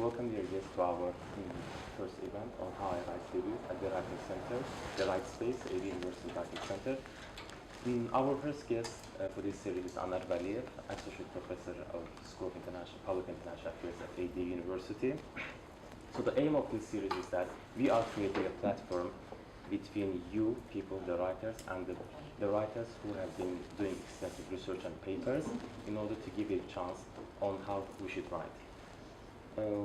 welcome dear guests to our first event on how I write series at the Writing Center, the Write Space, AD University Writing Center. Our first guest for this series is Anar Valiyev, Associate Professor of School of Public International Affairs at AD University. So the aim of this series is that we are creating a platform between you, people, the writers, and the writers who have been doing extensive research and papers in order to give you a chance on how we should write.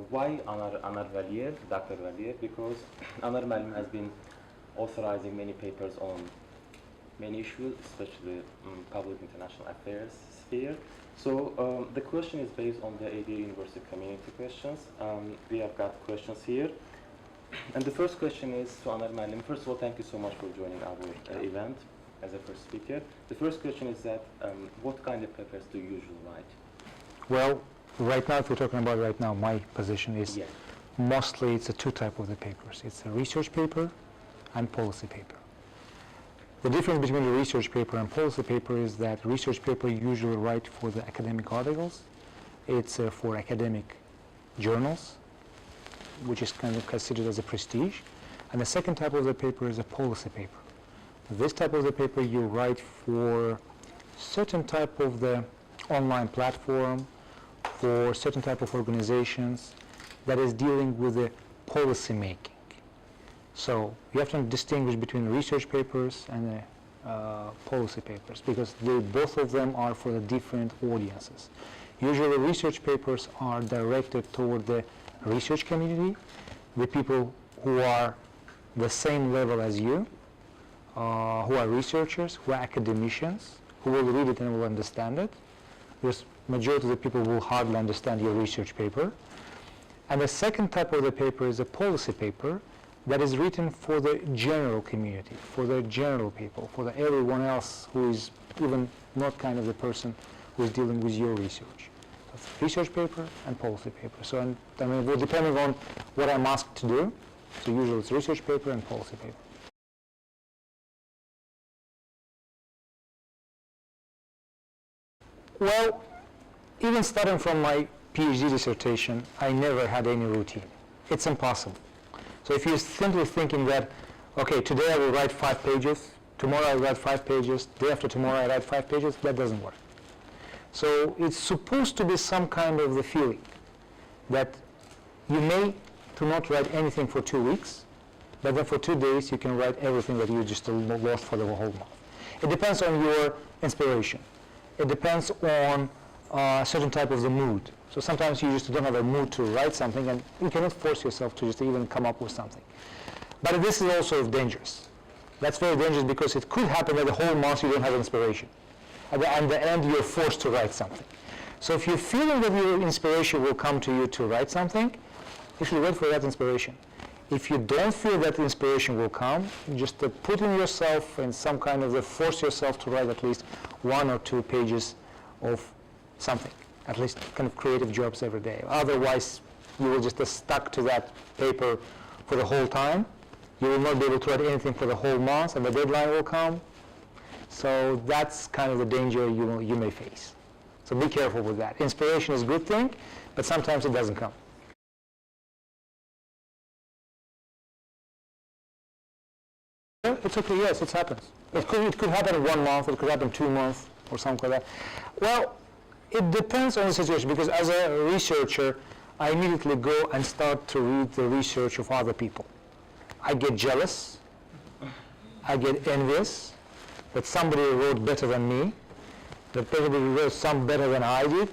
Why Anar Valiyev, Dr. Valiyev? Because Anar Valiyev has been authorizing many papers on many issues, especially public international affairs sphere. So the question is based on the AD University community questions. We have got questions here. And the first question is to Anar Valiyev. First of all, thank you so much for joining our event as a first speaker. The first question is that what kind of papers do you usually write? Well, right now, if we're talking about right now, my position is mostly it's a two type of the papers. It's a research paper and policy paper. The difference between the research paper and policy paper is that research paper you usually write for the academic articles. It's for academic journals, which is kind of considered as a prestige. And the second type of the paper is a policy paper. This type of the paper you write for certain type of the online platform, for certain type of organizations that is dealing with the policy making. So you have to distinguish between research papers and policy papers, because both of them are for the different audiences. Usually research papers are directed toward the research community, the people who are the same level as you, who are researchers, who are academicians, who will read it and will understand it. Because majority of the people will hardly understand your research paper. And the second type of the paper is a policy paper that is written for the general community, for the general people, for the everyone else who is even not kind of the person who is dealing with your research. So research paper and policy paper. So I mean, well, depending on what I'm asked to do, so usually it's research paper and policy paper. Well, even starting from my PhD dissertation, I never had any routine. It's impossible. So if you're simply thinking that, okay, today I will write 5 pages, tomorrow I will write 5 pages, day after tomorrow I write 5 pages, that doesn't work. So it's supposed to be some kind of the feeling that you may not write anything for 2 weeks, but then for 2 days you can write everything that you just lost for the whole month. It depends on your inspiration. It depends on a certain type of the mood. So sometimes you just don't have a mood to write something, and you cannot force yourself to just even come up with something. But this is also dangerous. That's very dangerous because it could happen that the whole month you don't have inspiration. At the end, you're forced to write something. So if you're feeling that your inspiration will come to you to write something, you should wait for that inspiration. If you don't feel that inspiration will come, just putting yourself in some kind of force yourself to write at least 1 or 2 pages of something, at least kind of creative jobs every day. Otherwise, you will just stuck to that paper for the whole time. You will not be able to write anything for the whole month, and the deadline will come. So that's kind of the danger you may face. So be careful with that. Inspiration is a good thing, but sometimes it doesn't come. It's okay, yes, it happens. It could happen in 1 month, it could happen 2 months, or something like that. Well, it depends on the situation, because as a researcher, I immediately go and start to read the research of other people. I get jealous, I get envious that somebody wrote better than me, that somebody wrote some better than I did,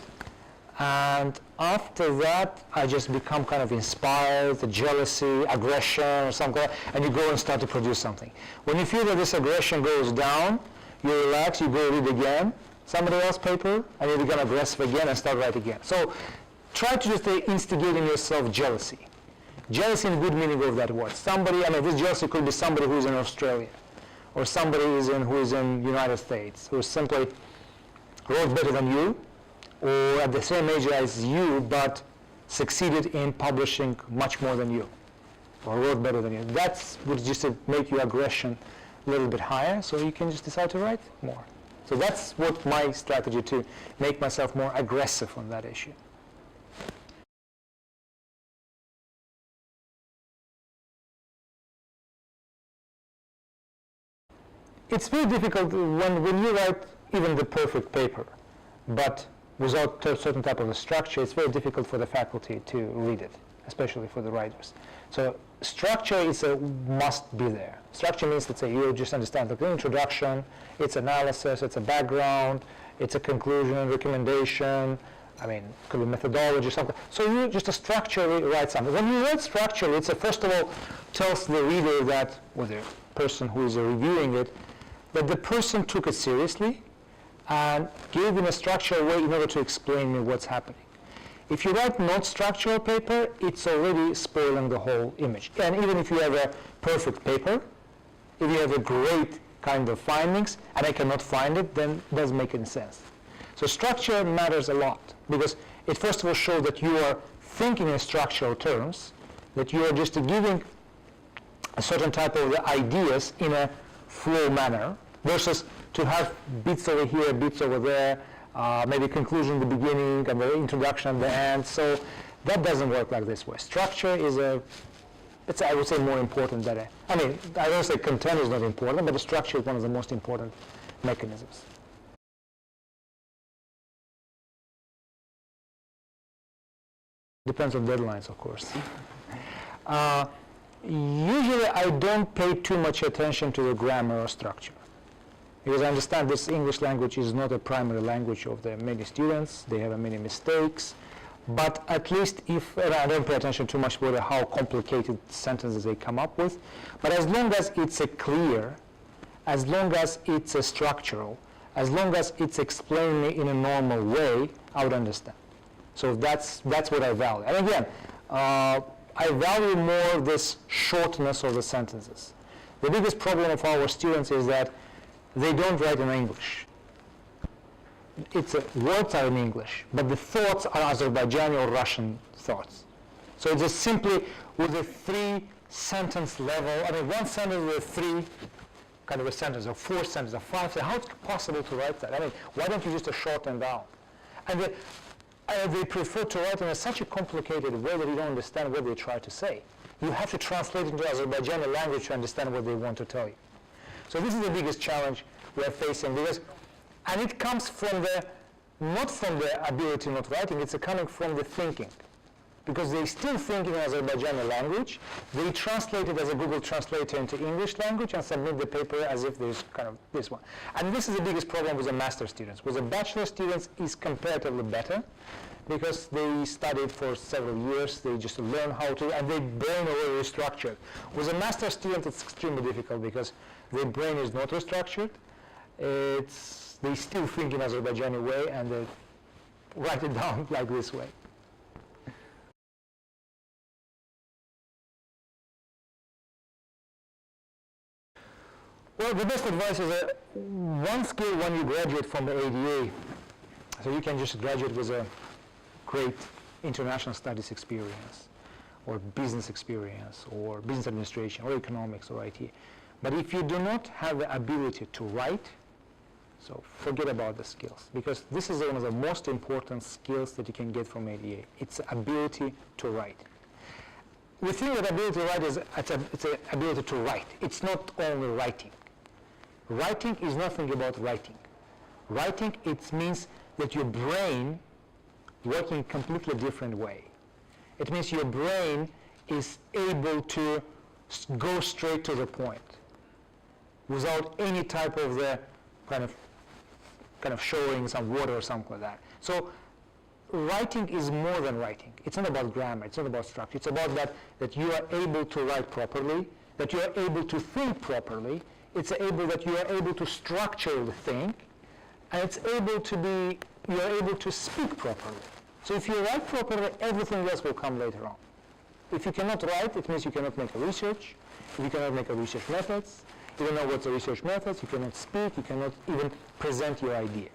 and after that, I just become kind of inspired, the jealousy, aggression, or something, and you go and start to produce something. When you feel that this aggression goes down, you relax, you go read again, somebody else's paper, and you become aggressive again and start writing again. So try to just instigate in yourself jealousy. Jealousy in the good meaning of that word. Somebody, I mean, this jealousy could be somebody who is in Australia, or somebody who is in United States, who simply wrote better than you, or at the same age as you, but succeeded in publishing much more than you, or wrote better than you. That would just make your aggression a little bit higher, so you can just decide to write more. So that's what my strategy to make myself more aggressive on that issue. it's very difficult when you write even the perfect paper, but without a certain type of a structure, it's very difficult for the faculty to read it, especially for the writers. So structure is a must be there. Structure means, let's say, you just understand the introduction, its analysis, it's a background, it's a conclusion, recommendation, I mean, it could be methodology, something. So you just a structure, write something. When you write structure, it's first of all tells the reader that, or the person who is reviewing it, that the person took it seriously and gave in a structured way in order to explain me what's happening. If you write not structural paper, it's already spoiling the whole image. And even if you have a perfect paper, if you have a great kind of findings, and I cannot find it, then it doesn't make any sense. So structure matters a lot, because it first of all shows that you are thinking in structural terms, that you are just giving a certain type of ideas in a flow manner, versus to have bits over here, bits over there, maybe conclusion at the beginning and the introduction at the end. So that doesn't work like this way. Structure is I would say more important than I don't say content is not important, but the structure is one of the most important mechanisms. Depends on deadlines, of course. Usually I don't pay too much attention to the grammar or structure, because I understand this English language is not a primary language of the many students. They have many mistakes, but at least and I don't pay attention too much about how complicated sentences they come up with, but as long as it's clear, as long as it's structural, as long as it's explained in a normal way, I would understand. So that's what I value. And again, I value more this shortness of the sentences. The biggest problem of our students is that they don't write in English. Words are in English, but the thoughts are Azerbaijani or Russian thoughts. So it's just simply with a 3-sentence level. I mean, one sentence with 3 kind of a sentence, or 4 sentences, or 5 sentences. How is it possible to write that? I mean, why don't you just shorten down? And they prefer to write in such a complicated way that you don't understand what they try to say. You have to translate into Azerbaijani language to understand what they want to tell you. So this is the biggest challenge we are facing, and it comes from not from the ability not writing, it's coming from the thinking. Because they still think in Azerbaijani language, they translate it as a Google Translator into English language and submit the paper as if there's kind of this one. And this is the biggest problem with the master students. With the bachelor students, is comparatively better, because they studied for several years, they just learn how to, and their brain already is structured. With a master student, it's extremely difficult because their brain is not restructured. They still think in Azerbaijani way, and they write it down like this way. Well, the best advice is one skill when you graduate from the ADA. So you can just graduate with a great international studies experience, or business experience, or business administration, or economics, or IT. But if you do not have the ability to write, so forget about the skills, because this is one of the most important skills that you can get from ADA. It's the ability to write. We think that ability to write is it's an ability to write. It's not only writing. Writing is nothing about writing. Writing, it means that your brain working a completely different way. It means your brain is able to go straight to the point without any type of the kind of showing some water or something like that. So writing is more than writing. It's not about grammar, it's not about structure. It's about that you are able to write properly, that you are able to think properly, that you are able to structure the thing, and you are able to speak properly. So if you write properly, everything else will come later on. If you cannot write, it means you cannot make a research. If you cannot make a research methods, you don't know what's the research methods, you cannot speak, you cannot even present your idea.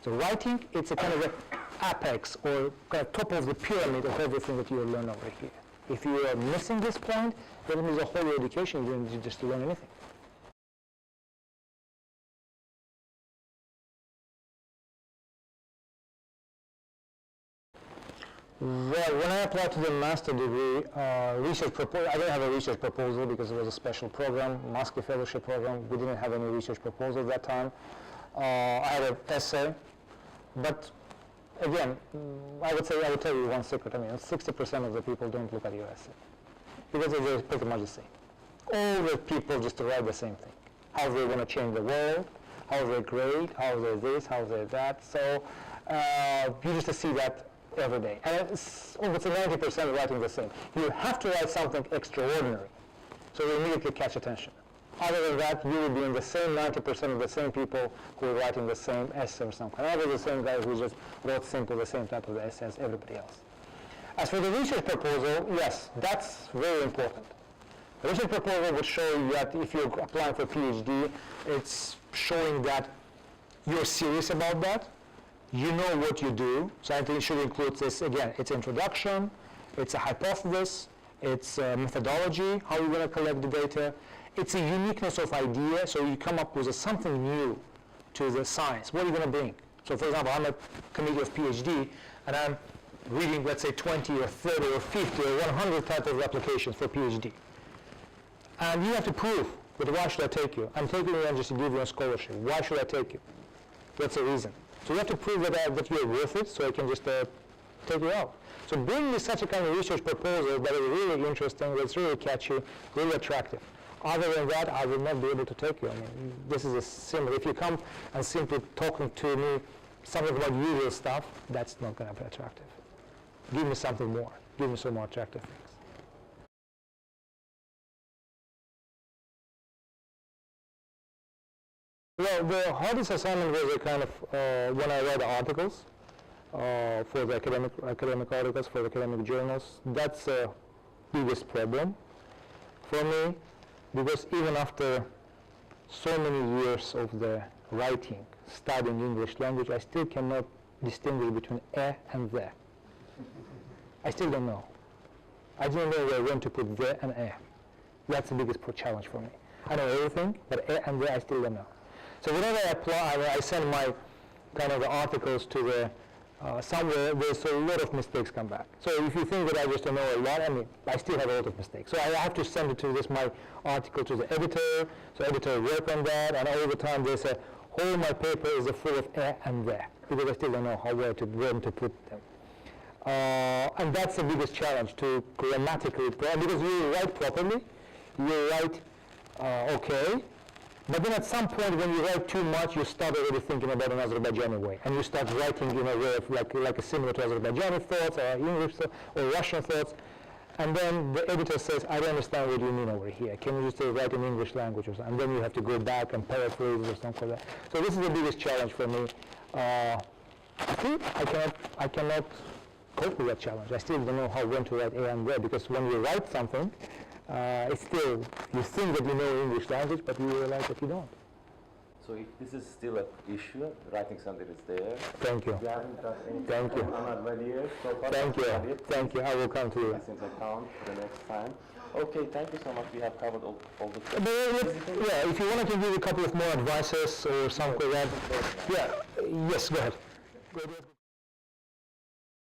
So writing, it's a kind of an apex, or kind of top of the pyramid of everything that you will learn over here. If you are missing this point, then it means the whole education, you don't need just to learn anything. Well, when I applied to the master degree, research proposal, I didn't have a research proposal because it was a special program, Moscow Fellowship program. We didn't have any research proposal at that time. I had an essay, but again, I would tell you one secret. I mean, 60% of the people don't look at your essay because they're pretty much the same. All the people just write the same thing. How they want to change the world, how they're great, how they're this, how they're that. So you just see that every day. And it's almost 90% writing the same. You have to write something extraordinary, so you immediately catch attention. Other than that, you will be in the same 90% of the same people who are writing the same essay or some kind. I was the same guy who just wrote simple the same type of essay as everybody else. As for the research proposal, yes, that's very important. The research proposal would show you that if you're applying for a PhD, it's showing that you're serious about that. You know what you do. So I think it should include this, again, it's introduction, it's a hypothesis, it's a methodology, how you're going to collect the data. It's a uniqueness of idea, so you come up with something new to the science. What are you going to bring? So for example, I'm a committee of PhD, and I'm reading, let's say, 20 or 30 or 50 or 100 type of applications for PhD. And you have to prove that why should I take you? I'm taking you just to give you a scholarship. Why should I take you? What's the reason? So you have to prove that you're worth it, so I can just take you out. So bring me such a kind of research proposal that is really interesting, that's really catchy, really attractive. Other than that, I will not be able to take you. I mean, this is a similar. If you come and simply talking to me something about usual stuff, that's not going to be attractive. Give me something more. Give me some more attractive things. Well, the hardest assignment was a kind of when I read articles for the academic articles for the academic journals. That's the biggest problem for me, because even after so many years of the writing, studying English language, I still cannot distinguish between and the. I still don't know. I don't know when to put the and That's the biggest challenge for me. I know everything, but and the I still don't know. So whenever I apply, I send my kind of the articles to the somewhere, there's a lot of mistakes come back. So if you think that I just don't know a lot, I mean, I still have a lot of mistakes. So I have to send it to my article to the editor, so editor work on that, and all the time there's whole my paper is full of and the, because I still don't know where to put them. And that's the biggest challenge, to grammatically, because you write properly, you write okay, but then at some point when you write too much, you start already thinking about an Azerbaijani way, and you start writing in a way of like a similar to Azerbaijani thoughts or English or Russian thoughts, and then the editor says, I don't understand what you mean over here. Can you just write in English language or something? And then you have to go back and paraphrase or something like that. So this is the biggest challenge for me. I think I cannot cope with that challenge. I still don't know when to write and where, because when you write something, it's still, you think that you know English language, but you realize that you don't. So if this is still an issue, writing something is there. Thank you. You haven't got anything. Thank you. Anar Valiyev, so far. Thank you. Thank you. I will come to you. Since I count for the next time. Okay, thank you so much. We have covered all the But, yeah, if you want, I can give you a couple of more advices or something like that. Yeah, yes, go ahead. Go ahead.